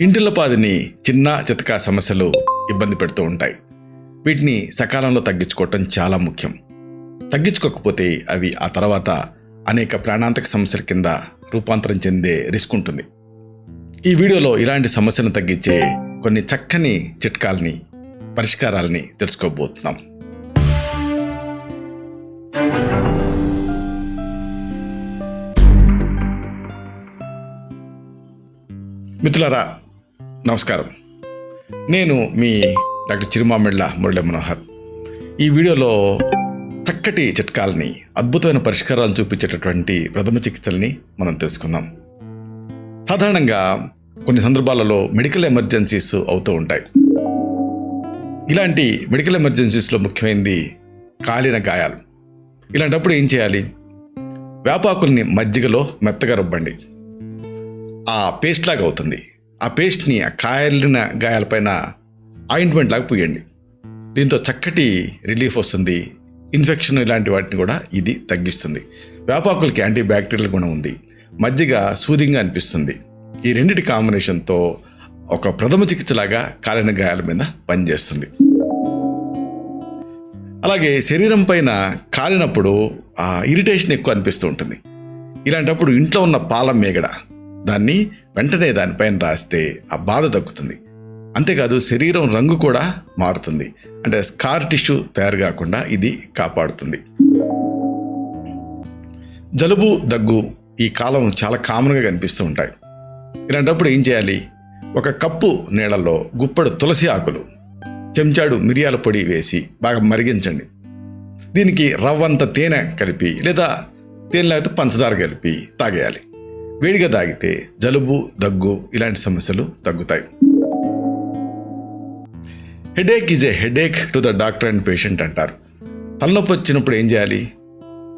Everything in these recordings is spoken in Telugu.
ఇంటిల్లపాదిని చిన్న చితకా సమస్యలు ఇబ్బంది పెడుతూ ఉంటాయి. వీటిని సకాలంలో తగ్గించుకోవటం చాలా ముఖ్యం. తగ్గించుకోకపోతే అవి ఆ తర్వాత అనేక ప్రాణాంతక సమస్యల కింద రూపాంతరం చెందే రిస్క్ ఉంటుంది. ఈ వీడియోలో ఇలాంటి సమస్యను తగ్గించే కొన్ని చక్కని చిట్కాలని, పరిష్కారాలని తెలుసుకోబోతున్నాం. మిత్రులారా, నమస్కారం. నేను మీ డాక్టర్ చిరుమామిళ్ళ మురళి మనోహర్. ఈ వీడియోలో చక్కటి చిట్కాలని, అద్భుతమైన పరిష్కారాలు చూపించేటటువంటి ప్రథమ చికిత్సల్ని మనం తెలుసుకుందాం. సాధారణంగా కొన్ని సందర్భాలలో మెడికల్ ఎమర్జెన్సీస్ అవుతూ ఉంటాయి. ఇలాంటి మెడికల్ ఎమర్జెన్సీస్లో ముఖ్యమైనది కాలిన గాయాలు. ఇలాంటప్పుడు ఏం చేయాలి? వేపాకుల్ని మజ్జిగలో మెత్తగా రుబ్బండి. ఆ పేస్ట్ లాగా అవుతుంది. ఆ పేస్ట్ని ఆ కాలిన గాయాలపైన ఆయింట్మెంట్ లాగా పూయండి. దీంతో చక్కటి రిలీఫ్ వస్తుంది. ఇన్ఫెక్షన్ ఇలాంటి వాటిని కూడా ఇది తగ్గిస్తుంది. వేపాకులకి యాంటీ బ్యాక్టీరియల్ గుణం ఉంది. మజ్జిగ సూదింగ్గా అనిపిస్తుంది. ఈ రెండిటి కాంబినేషన్తో ఒక ప్రథమ చికిత్సలాగా కాలిన గాయాల మీద పనిచేస్తుంది. అలాగే శరీరం పైన కాలినప్పుడు ఆ ఇరిటేషన్ ఎక్కువ అనిపిస్తూ ఉంటుంది. ఇలాంటప్పుడు ఇంట్లో ఉన్న పాల మేగడ దాన్ని వెంటనే దానిపైన రాస్తే ఆ బాధ తగ్గుతుంది. అంతేకాదు శరీరం రంగు కూడా మారుతుంది. అంటే స్కార్ టిష్యూ తయారు కాకుండా ఇది కాపాడుతుంది. జలుబు, దగ్గు ఈ కాలం చాలా కామన్గా కనిపిస్తూ ఉంటాయి. ఇలాంటప్పుడు ఏం చేయాలి? ఒక కప్పు నీళ్ళల్లో గుప్పెడు తులసి ఆకులు, చెంచాడు మిరియాల పొడి వేసి బాగా మరిగించండి. దీనికి రవ్వంత తేనె కలిపి లేదా తేనె లేకపోతే పంచదార కలిపి తాగేయాలి. వేడిగా తాగితే జలుబు, దగ్గు ఇలాంటి సమస్యలు తగ్గుతాయి. Headache is a headache to the doctor and patient అంటారు. తలనొప్పి వచ్చినప్పుడు ఏం చేయాలి?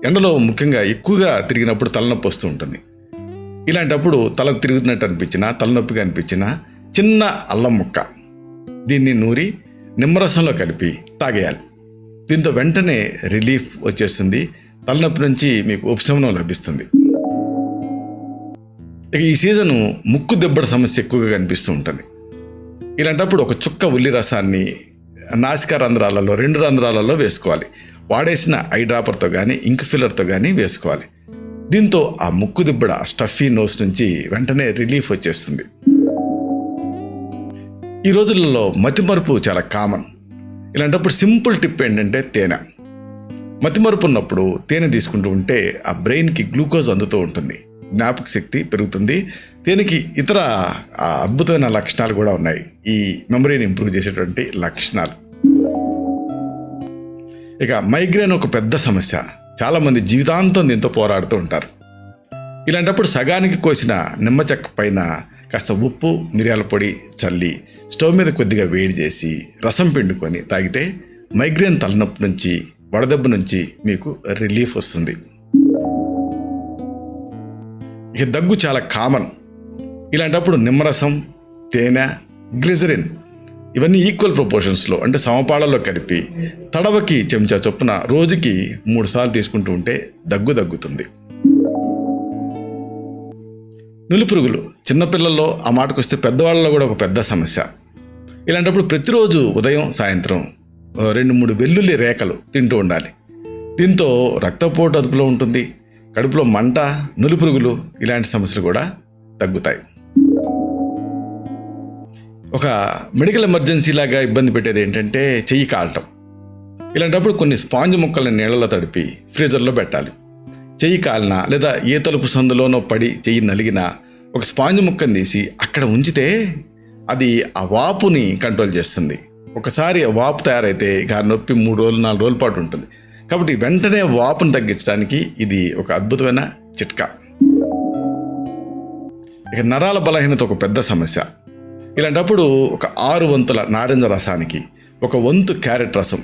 ఎండలో ముఖ్యంగా ఎక్కువగా తిరిగినప్పుడు తలనొప్పి వస్తూ ఉంటుంది. ఇలాంటప్పుడు తల తిరుగుతున్నట్టు అనిపించినా, తలనొప్పిగా అనిపించినా చిన్న అల్లం ముక్క దీన్ని నూరి నిమ్మరసంలో కలిపి తాగేయాలి. దీంతో వెంటనే రిలీఫ్ వచ్చేస్తుంది. తలనొప్పి నుంచి మీకు ఉపశమనం లభిస్తుంది. ఇక ఈ సీజను ముక్కు దెబ్బడ సమస్య ఎక్కువగా కనిపిస్తూ ఉంటుంది. ఇలాంటప్పుడు ఒక చుక్క ఉల్లి రసాన్ని నాసికా రంధ్రాలలో 2 రంధ్రాలలో వేసుకోవాలి. వాడేసిన ఐ డ్రాపర్తో కానీ ఇంక్ ఫిల్లర్తో కానీ వేసుకోవాలి. దీంతో ఆ ముక్కు దిబ్బడ, స్టఫీ నోస్ నుంచి వెంటనే రిలీఫ్ వచ్చేస్తుంది. ఈ రోజులలో మతిమరుపు చాలా కామన్. ఇలాంటప్పుడు సింపుల్ టిప్ ఏంటంటే తేనె. మతిమరుపు ఉన్నప్పుడు తేనె తీసుకుంటూ ఉంటే ఆ బ్రెయిన్కి గ్లూకోజ్ అందుతూ ఉంటుంది. జ్ఞాపక శక్తి పెరుగుతుంది. దీనికి ఇతర అద్భుతమైన లక్షణాలు కూడా ఉన్నాయి. ఈ మెమరీని ఇంప్రూవ్ చేసేటువంటి లక్షణాలు. ఇక మైగ్రేన్ ఒక పెద్ద సమస్య. చాలామంది జీవితాంతం దీంతో పోరాడుతూ ఉంటారు. ఇలాంటప్పుడు సగానికి కోసిన నిమ్మ చెక్క పైన కాస్త ఉప్పు, మిరియాల పొడి చల్లి స్టవ్ మీద కొద్దిగా వేడి చేసి రసం పిండుకొని తాగితే మైగ్రేన్ తలనొప్పి నుంచి, వడదెబ్బ నుంచి మీకు రిలీఫ్ వస్తుంది. ఇక దగ్గు చాలా కామన్. ఇలాంటప్పుడు నిమ్మరసం, తేనె, గ్లిజరిన్ ఇవన్నీ ఈక్వల్ ప్రపోర్షన్స్లో అంటే సమపాళల్లో కలిపి తడవకి చెంచా చొప్పున రోజుకి 3 సార్లు తీసుకుంటూ ఉంటే దగ్గు తగ్గుతుంది. నులిపురుగులు చిన్నపిల్లల్లో, ఆ మాటకు వస్తే పెద్దవాళ్ళలో కూడా ఒక పెద్ద సమస్య. ఇలాంటప్పుడు ప్రతిరోజు ఉదయం, సాయంత్రం 2-3 వెల్లుల్లి రేఖలు తింటూ ఉండాలి. దీంతో రక్తపోటు అదుపులో ఉంటుంది. కడుపులో మంట, నులిపురుగులు ఇలాంటి సమస్యలు కూడా తగ్గుతాయి. ఒక మెడికల్ ఎమర్జెన్సీ లాగా ఇబ్బంది పెట్టేది ఏంటంటే చెయ్యి కాలటం. ఇలాంటప్పుడు కొన్ని స్పాంజ్ ముక్కల్ని నీళ్ళలో తడిపి ఫ్రీజర్లో పెట్టాలి. చెయ్యి కాలినా లేదా ఏ తలుపు సందులోనో పడి చెయ్యి నలిగినా ఒక స్పాంజ్ ముక్కను తీసి అక్కడ ఉంచితే అది ఆ వాపుని కంట్రోల్ చేస్తుంది. ఒకసారి వాపు తయారైతే ఇక నొప్పి 3 రోజులు 4 రోజుల పాటు ఉంటుంది. కాబట్టి వెంటనే వాపును తగ్గించడానికి ఇది ఒక అద్భుతమైన చిట్కా. ఇక నరాల బలహీనత ఒక పెద్ద సమస్య. ఇలాంటప్పుడు ఒక 6 వంతుల నారింజ రసానికి 1 వంతు క్యారెట్ రసం,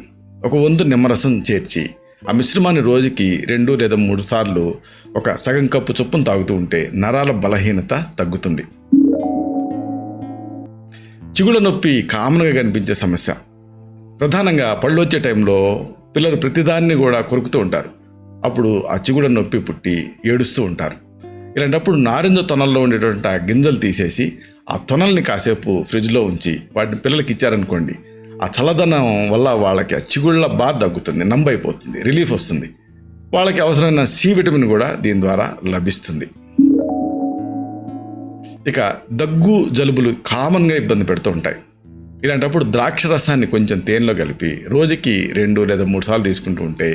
1 వంతు నిమ్మరసం చేర్చి ఆ మిశ్రమాన్ని రోజుకి 2 లేదా 3 సార్లు ఒక సగం కప్పు చొప్పున తాగుతూ ఉంటే నరాల బలహీనత తగ్గుతుంది. చిగుళ్ళ నొప్పి కామన్గా కనిపించే సమస్య. ప్రధానంగా పళ్ళు వచ్చే టైంలో పిల్లలు ప్రతిదాన్ని కూడా కొరుకుతూ ఉంటారు. అప్పుడు ఆ చిగుళ్ళ నొప్పి పుట్టి ఏడుస్తూ ఉంటారు. ఇలాంటప్పుడు నారింజ తొనల్లో ఉండేటువంటి ఆ గింజలు తీసేసి ఆ తొనల్ని కాసేపు ఫ్రిడ్జ్లో ఉంచి వాటిని పిల్లలకి ఇచ్చారనుకోండి, ఆ చల్లదనం వల్ల వాళ్ళకి ఆ చిగుళ్ళ బాధ తగ్గుతుంది, నంబైపోతుంది, రిలీఫ్ వస్తుంది. వాళ్ళకి అవసరమైన సి విటమిన్ కూడా దీని ద్వారా లభిస్తుంది. ఇక దగ్గు జలుబులు కామన్గా ఇబ్బంది పెడుతూ ఉంటాయి. ఇలాంటప్పుడు ద్రాక్ష రసాన్ని కొంచెం తేనెలో కలిపి రోజుకి 2 లేదా 3 సార్లు తీసుకుంటూ ఉంటే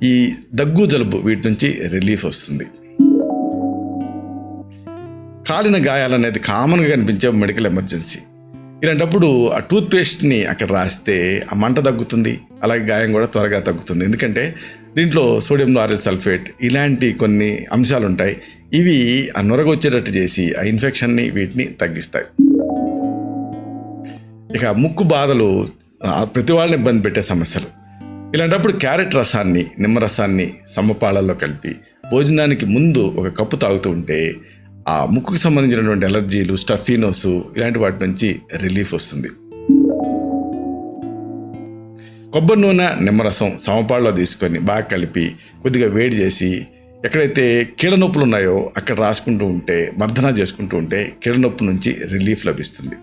ఈ దగ్గు జలుబు వీటి నుంచి రిలీఫ్ వస్తుంది. కాలిన గాయాలనేది కామన్గా కనిపించే మెడికల్ ఎమర్జెన్సీ. ఇలాంటప్పుడు ఆ టూత్పేస్ట్ని అక్కడ రాస్తే ఆ మంట తగ్గుతుంది, అలాగే గాయం కూడా త్వరగా తగ్గుతుంది. ఎందుకంటే దీంట్లో సోడియం లారెల్ సల్ఫేట్ ఇలాంటి కొన్ని అంశాలు ఉంటాయి. ఇవి ఆ నొరగొచ్చేటట్టు చేసి ఆ ఇన్ఫెక్షన్ని వీటిని తగ్గిస్తాయి. ఇక ముక్కు బాధలు ప్రతి వాళ్ళని ఇబ్బంది పెట్టే సమస్యలు. ఇలాంటప్పుడు క్యారెట్ రసాన్ని, నిమ్మరసాన్ని సమపాళల్లో కలిపి భోజనానికి ముందు 1 కప్పు తాగుతూ ఉంటే ఆ ముక్కుకు సంబంధించినటువంటి ఎలర్జీలు, స్టఫీనోస్ ఇలాంటి వాటి నుంచి రిలీఫ్ వస్తుంది. కొబ్బరి నూనె, నిమ్మరసం సమపాళ్ళలో తీసుకొని బాగా కలిపి కొద్దిగా వేడి చేసి ఎక్కడైతే కీళ్ళ నొప్పులు ఉన్నాయో అక్కడ రాసుకుంటూ ఉంటే, మర్దన చేసుకుంటూ ఉంటే కీళ్ళ నొప్పి నుంచి రిలీఫ్ లభిస్తుంది.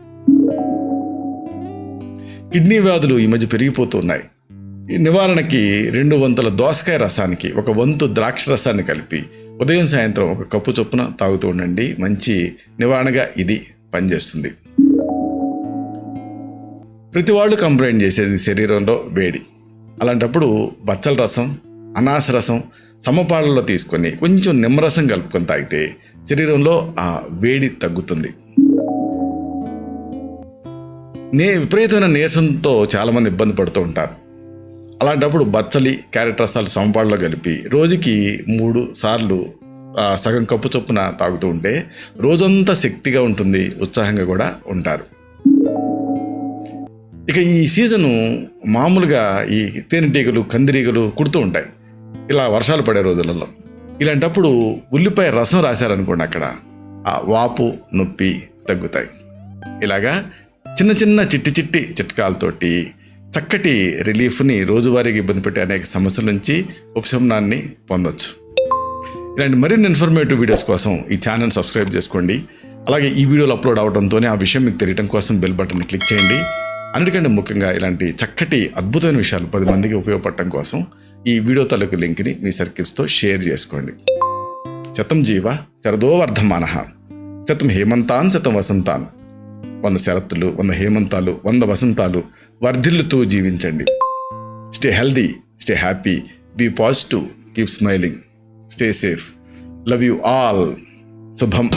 కిడ్నీ వ్యాధులు ఈ మధ్య పెరిగిపోతూ ఉన్నాయి. ఈ నివారణకి 2 వంతుల దోసకాయ రసానికి 1 వంతు ద్రాక్ష రసాన్ని కలిపి ఉదయం సాయంత్రం 1 కప్పు చొప్పున తాగుతూ ఉండండి. మంచి నివారణగా ఇది పనిచేస్తుంది. ప్రతి వాళ్ళు కంప్లైంట్ చేసేది శరీరంలో వేడి. అలాంటప్పుడు బచ్చల రసం, అనాస రసం సమపాళ్ళలో తీసుకొని కొంచెం నిమ్మరసం కలుపుకొని తాగితే శరీరంలో ఆ వేడి తగ్గుతుంది. విపరీతమైన నీరసంతో చాలామంది ఇబ్బంది పడుతూ ఉంటారు. అలాంటప్పుడు బచ్చలి, క్యారెట్ రసాలు సమపాళ్ళలో కలిపి రోజుకి 3 సార్లు సగం కప్పు చొప్పున తాగుతూ ఉంటే రోజంతా శక్తిగా ఉంటుంది, ఉత్సాహంగా కూడా ఉంటారు. ఇక ఈ సీజను మామూలుగా ఈ తేనెటీగలు, కందిరీగలు కుడుతూ ఉంటాయి ఇలా వర్షాలు పడే రోజులలో. ఇలాంటప్పుడు ఉల్లిపాయ రసం రాశారనుకోండి, అక్కడ ఆ వాపు, నొప్పి తగ్గుతాయి. ఇలాగా చిన్న చిన్న చిట్టి చిట్కాలతోటి చక్కటి రిలీఫ్ని రోజువారీగా ఇబ్బంది పెట్టే అనేక సమస్యల నుంచి ఉపశమనాన్ని పొందొచ్చు. ఇలాంటి మరిన్ని ఇన్ఫర్మేటివ్ వీడియోస్ కోసం ఈ ఛానల్ సబ్స్క్రైబ్ చేసుకోండి. అలాగే ఈ వీడియోలు అప్లోడ్ అవడంతోనే ఆ విషయం మీకు తెలియడం కోసం బెల్ బటన్ని క్లిక్ చేయండి. అన్నిటికంటే ముఖ్యంగా ఇలాంటి చక్కటి అద్భుతమైన విషయాలు 10 మందికి ఉపయోగపడటం కోసం ఈ వీడియో తాలూకు లింక్ని మీ సర్కిల్స్తో షేర్ చేసుకోండి. శతం జీవ శరదో వర్ధమానః, శతం హేమంతాన్ శతం వసంతాన్. 100 శరత్తులు, 100 హేమంతాలు, 100 వసంతాలు వర్ధిల్లుతూ జీవించండి. Stay healthy, stay happy, be positive, keep smiling, stay safe. Love you all. శుభం.